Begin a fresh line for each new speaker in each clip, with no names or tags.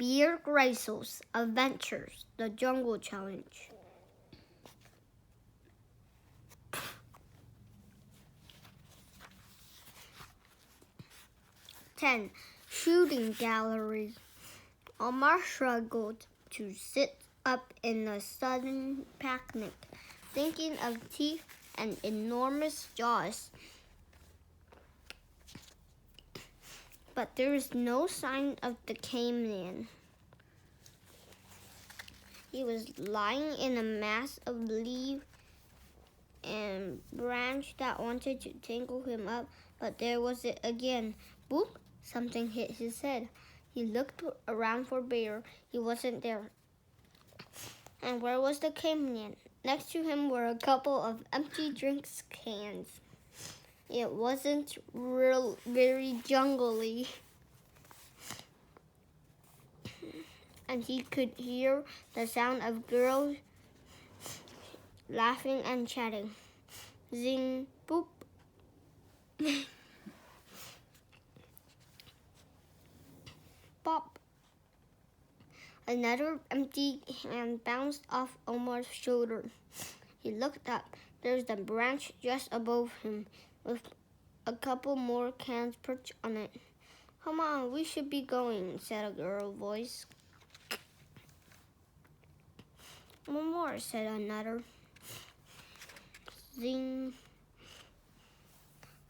Bear Grylls Adventures, the Jungle Challenge. Ten. Shooting Gallery. Omar struggled to sit up in a sudden panic, thinking of teeth and enormous jaws. But there was no sign of the caveman. He was lying in a mass of leaves and branch that wanted to tangle him up, but there was it again. Boop! Something hit his head. He looked around for Bear. He wasn't there. And where was the caveman? Next to him were a couple of empty drinks cans. It wasn't very jungly. And he could hear the sound of girls laughing and chatting. Zing, boop. Pop. Another empty hand bounced off Omar's shoulder. He looked up. There's the branch just above him, with a couple more cans perched on it. Come on, we should be going, said a girl's voice. One more, said another. Zing.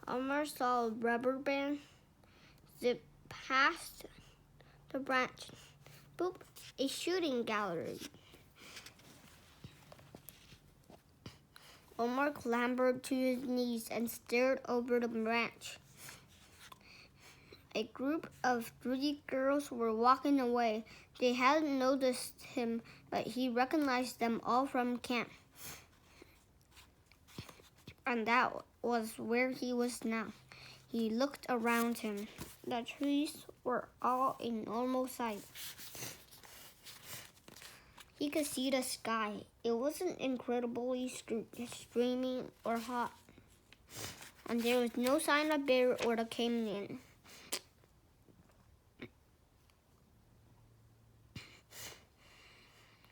Omar saw a rubber band zip past the branch. Boop, a shooting gallery. Omar clambered to his knees and stared over the branch. A group of 3 girls were walking away. They hadn't noticed him, but he recognized them all from camp. And that was where he was now. He looked around him. The trees were all a normal size. He could see the sky. It wasn't incredibly streaming or hot. And there was no sign of Bear or the caveman.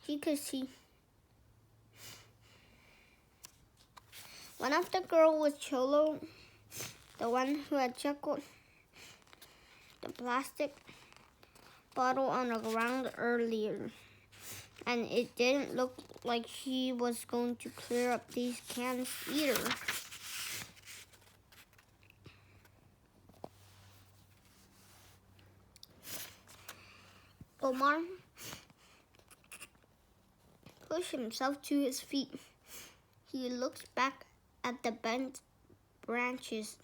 He could see. One of the girls was Cholo, the one who had chuckled the plastic bottle on the ground earlier. And it didn't look like he was going to clear up these cans either. Omar pushed himself to his feet. He looked back at the bent branches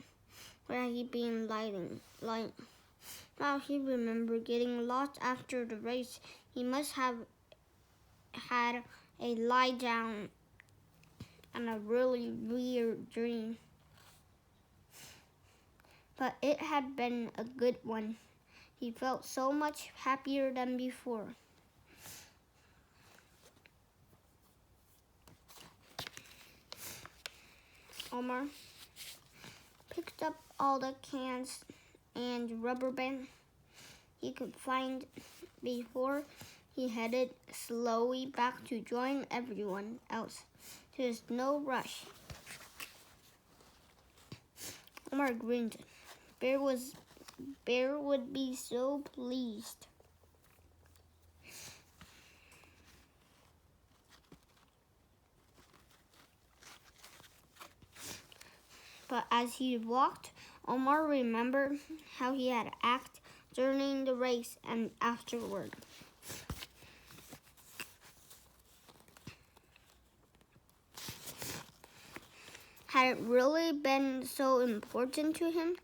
where he'd been lying. Now he remembered getting lost after the race. He must have had a lie down and a really weird dream. But it had been a good one. He felt so much happier than before. Omar picked up all the cans and rubber band he could find before he headed slowly back to join everyone else. There's no rush. Omar grinned. Bear would be so pleased. But as he walked, Omar remembered how he had acted during the race and afterward. Had it really been so important to him,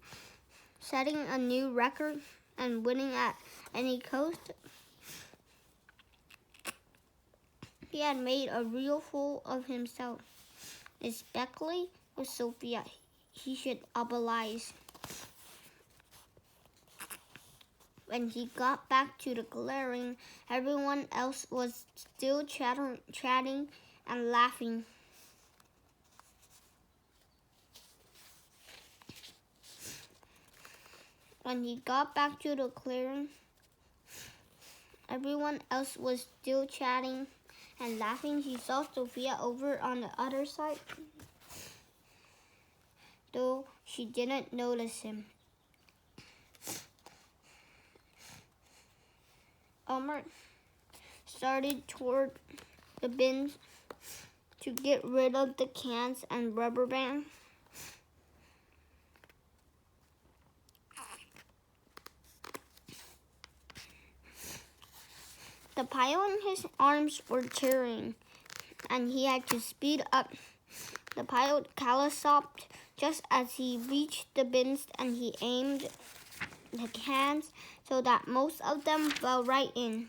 setting a new record and winning at any cost? He had made a real fool of himself, especially with Sophia. He should apologize. When he got back to the clearing, everyone else was still chatting and laughing. When he got back to the clearing, everyone else was still chatting and laughing, he saw Sophia over on the other side, though she didn't notice him. Omar started toward the bins to get rid of the cans and rubber band. The pile in his arms were tearing, and he had to speed up. The pile collapsed just as he reached the bins, and he aimed the cans so that most of them fell right in.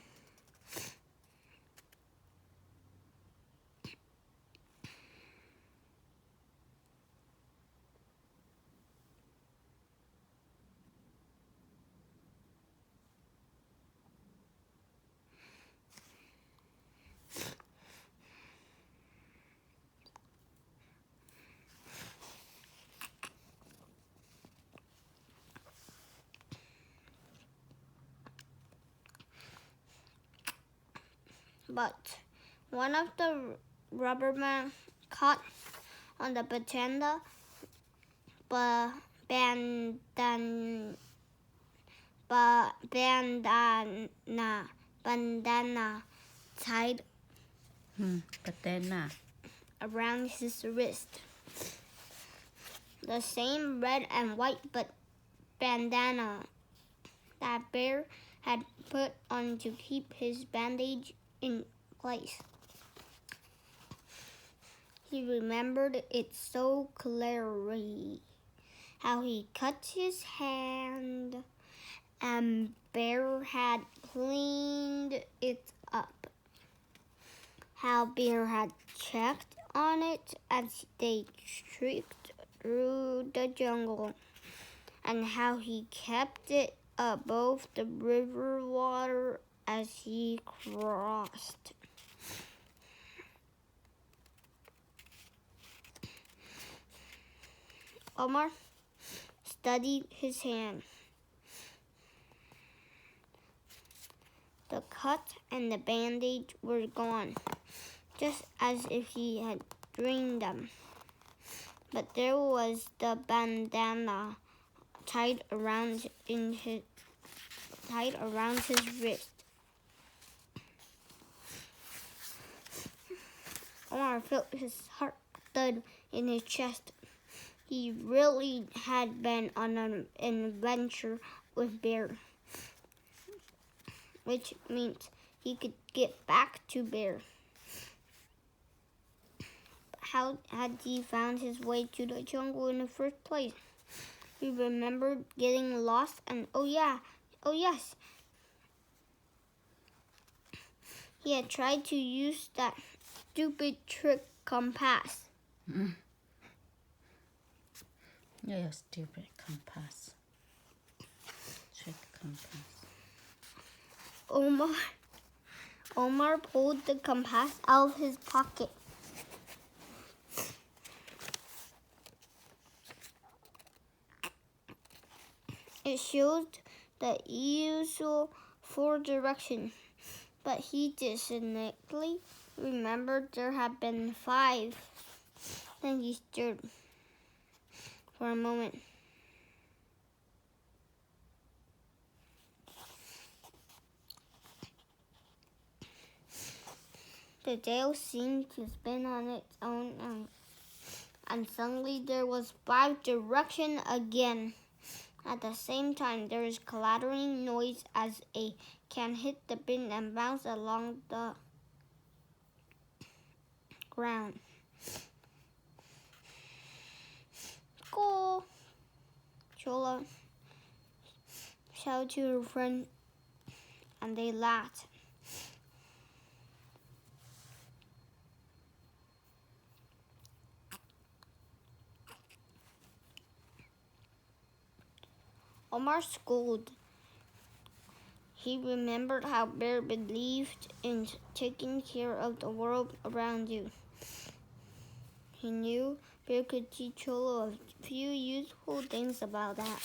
But one of the rubbermen caught on the bandana tied around his wrist. The same red and white bandana that Bear had put on to keep his bandage in place. He remembered it so clearly. How he cut his hand and Bear had cleaned it up. How Bear had checked on it as they trekked through the jungle, and how he kept it above the river water as he crossed. Omar studied his hand. The cut and the bandage were gone, just as if he had dreamed them. But there was the bandana tied around his wrist. Omar felt his heart thud in his chest. He really had been on an adventure with Bear, which means he could get back to Bear. How had he found his way to the jungle in the first place? He remembered getting lost, and oh yes, he had tried to use that stupid trick compass.
Yeah, stupid compass. Trick compass.
Omar pulled the compass out of his pocket. It showed the usual 4 directions, but he distinctly remembered there had been 5. Then he stared for a moment. The tail seemed to spin on its own, and suddenly there was 5 directions again. At the same time, there was clattering noise as a can hit the bin and bounce along the ground. Go! Chola shouted to her friend, and they laughed. Omar scolded. He remembered how Bear believed in taking care of the world around you. He knew Bear could teach Cholo a few useful things about that.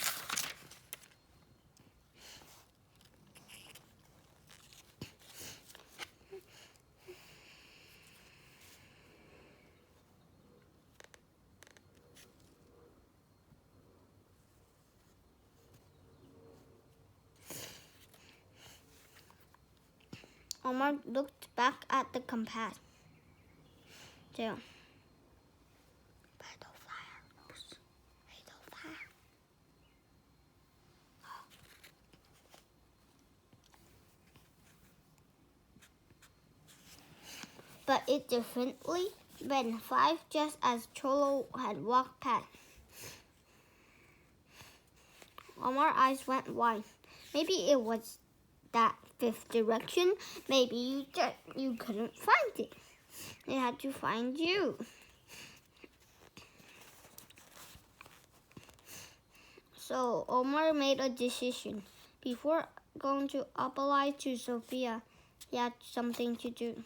Omar looked back at the compass. There. But it definitely ran 5 just as Cholo had walked past. Omar's eyes went wide. Maybe it was that 5th direction. Maybe you couldn't find it. They had to find you. So Omar made a decision. Before going to apologize to Sophia, he had something to do.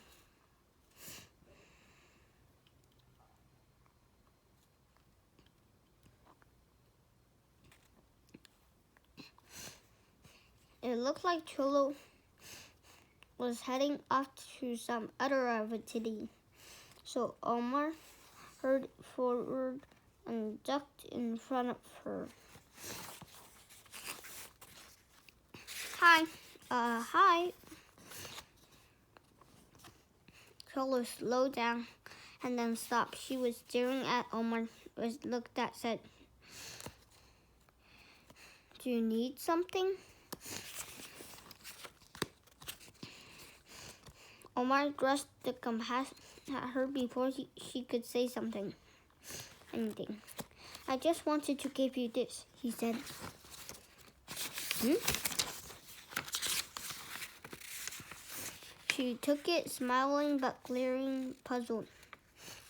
It looked like Cholo was heading off to some other activity. So Omar hurried forward and ducked in front of her. Hi. Cholo slowed down and then stopped. She was staring at Omar with a look that said, "Do you need something?" Omar thrust the compass at her before she could say anything. "I just wanted to give you this," he said. She took it, smiling but glaring puzzled.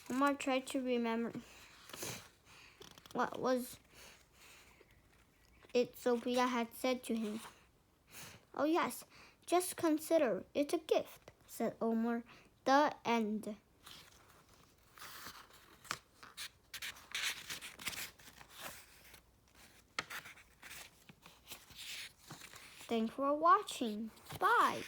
Omar tried to remember what was it Sophia had said to him. "Oh yes, just consider it a gift," said Omar. The end. Thanks for watching. Bye.